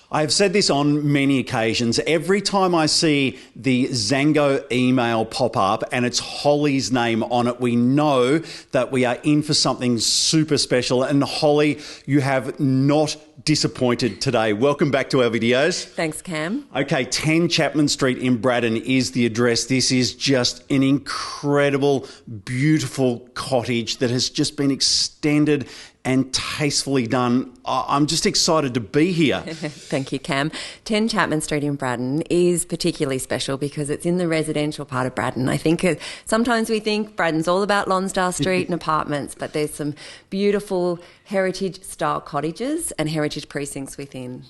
I've said this on many occasions. Every time I see the Zango email pop up and it's Holly's name on it, we know that we are in for something super special. And Holly, you have not disappointed today. Welcome back to our videos. Thanks, Cam. Okay, 10 Chapman Street in Braddon is the address. This is just an incredible, beautiful cottage that has just been extended and tastefully done. I'm just excited to be here. Thank you, Cam. 10 Chapman Street in Braddon is particularly special because it's in the residential part of Braddon. I think sometimes we think Braddon's all about Lonsdale Street and apartments, but there's some beautiful heritage-style cottages and heritage precincts within.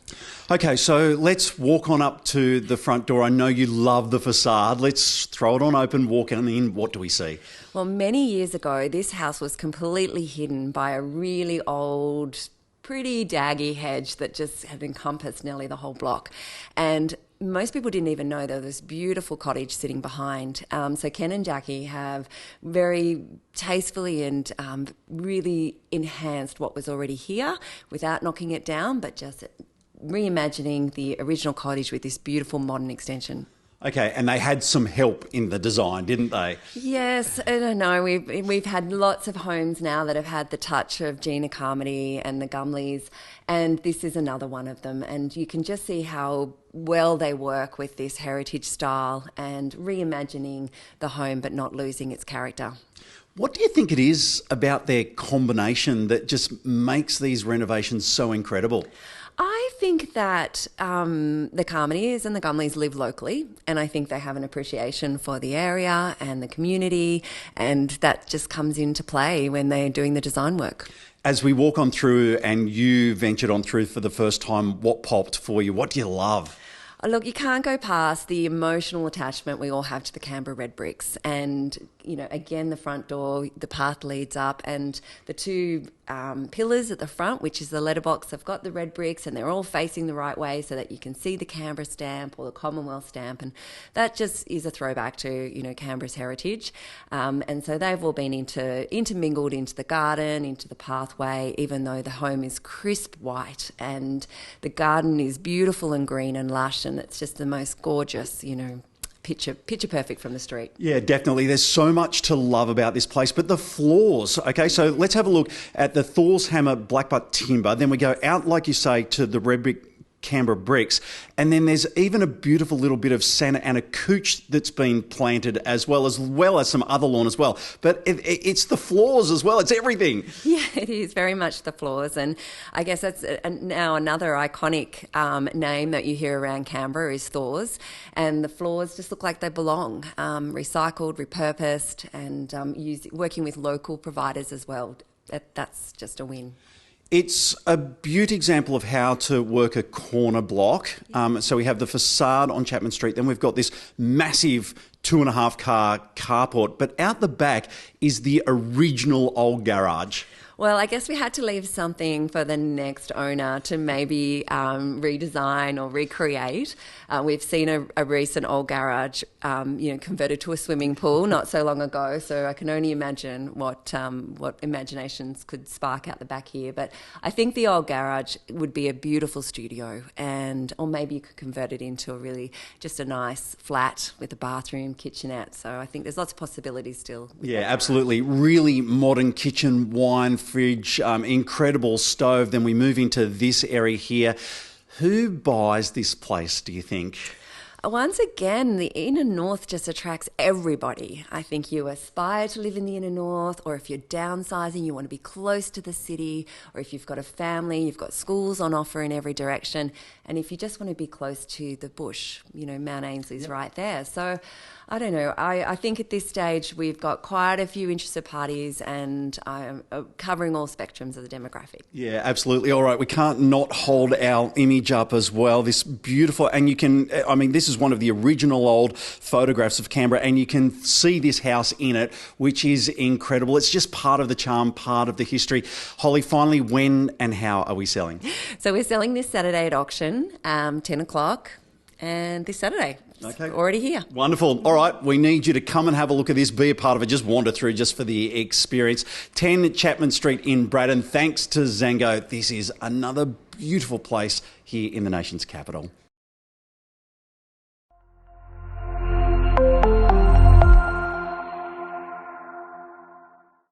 Okay, so let's walk on up to the front door. I know you love the facade. Let's throw it on open, walk on in. What do we see? Well, many years ago, this house was completely hidden by a really old, pretty daggy hedge that just had encompassed nearly the whole block. And most people didn't even know there was this beautiful cottage sitting behind. So Ken and Jackie have very tastefully and really enhanced what was already here without knocking it down, but just reimagining the original cottage with this beautiful modern extension. Okay, and they had some help in the design, didn't they? Yes, I don't know. We've had lots of homes now that have had the touch of Gina Carmody and the Gumleys, and this is another one of them. And you can just see how well they work with this heritage style and reimagining the home but not losing its character. What do you think it is about their combination that just makes these renovations so incredible? I think that the Carmonys and the Gumleys live locally, and I think they have an appreciation for the area and the community, and that just comes into play when they're doing the design work. As we walk on through and you ventured on through for the first time, what popped for you? What do you love? Look, you can't go past the emotional attachment we all have to the Canberra red bricks. And, you know, again, the front door, the path leads up, and the two pillars at the front, which is the letterbox, have got the red bricks and they're all facing the right way so that you can see the Canberra stamp or the Commonwealth stamp. And that just is a throwback to, you know, Canberra's heritage. And so they've all been intermingled into the garden, into the pathway, even though the home is crisp white and the garden is beautiful and green and lush. And it's just the most gorgeous, you know, picture perfect from the street. Yeah, definitely. There's so much to love about this place. But the floors, okay, so let's have a look at the Thor's Hammer blackbutt timber. Then we go out, like you say, to the red brick Canberra bricks. And then there's even a beautiful little bit of Santa Ana couch that's been planted as well as some other lawn as well. But it's the floors as well. It's everything. Yeah, it is very much the floors. And I guess that's now another iconic name that you hear around Canberra is Thor's. And the floors just look like they belong, recycled, repurposed, and working with local providers as well. That's just a win. It's a beaut example of how to work a corner block. So we have the facade on Chapman Street, then we've got this massive 2.5 car carport, but out the back is the original old garage. Well, I guess we had to leave something for the next owner to maybe redesign or recreate. We've seen a recent old garage, converted to a swimming pool not so long ago. So I can only imagine what imaginations could spark out the back here. But I think the old garage would be a beautiful studio, or maybe you could convert it into just a nice flat with a bathroom, kitchenette. So I think there's lots of possibilities still. Yeah, absolutely. Really modern kitchen, wine, fridge, incredible stove. Then we move into this area here. Who buys this place, do you think? Once again, the inner north just attracts everybody. I think you aspire to live in the inner north, or if you're downsizing, you want to be close to the city, or if you've got a family, you've got schools on offer in every direction, and if you just want to be close to the bush, Mount Ainsley's right there. So I don't know. I think at this stage we've got quite a few interested parties and covering all spectrums of the demographic. Yeah, absolutely. All right, we can't not hold our image up as well. This beautiful, and this is one of the original old photographs of Canberra, and you can see this house in it, which is incredible. It's just part of the charm, part of the history. Holly, finally, when and how are we selling? So we're selling this Saturday at auction, 10 o'clock. And this Saturday. Okay. Already here. Wonderful. All right, we need you to come and have a look at this, be a part of it, just wander through just for the experience. 10 Chapman Street in Braddon. Thanks to Zango. This is another beautiful place here in the nation's capital.